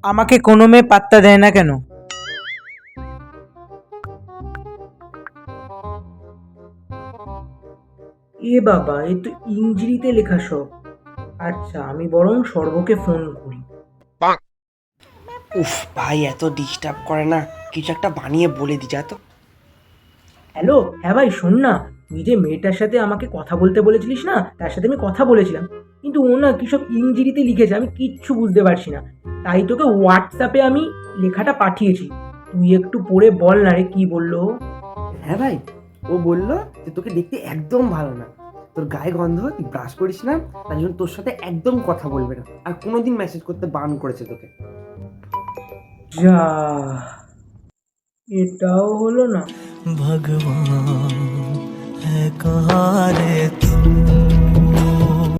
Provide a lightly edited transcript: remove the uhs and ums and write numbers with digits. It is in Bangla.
আমাকে কোনো মেয়ে পাত্তা দেয় না কেন? এ বাবা, এ তো ইংরেজিতে লেখা সব। আচ্ছা, আমি বরং সর্বকে ফোন করি। উফ ভাই, এত ডিস্টার্ব করে না, কিছু একটা বানিয়ে বলে দি যা তো। হ্যালো, হ্যাঁ ভাই শোন না, তুই যে মেয়েটার সাথে আমাকে কথা বলতে বলেছিলিস না, তার সাথে আমি কথা বলেছিলাম, কিন্তু ও না কি সব ইংরেজিতে লিখেছে, আমি কিচ্ছু বুঝতে পারছি না। তাই তোকে হোয়াটসঅ্যাপে আমি লেখাটা পাঠিয়েছি, তুই একটু পড়ে বল না রে কি বললো ও। হ্যাঁ ভাই, ও বললো যে তোকে দেখতে একদম ভালো না, তোর গায়ে গন্ধ, তুই ব্রাশ করিস না, তার জন্য তোর সাথে একদম কথা বলবে না, আর কোনোদিন মেসেজ করতে বারণ করেছে তোকে। যা, এটাও হলো না। भगवान है कहाँ रे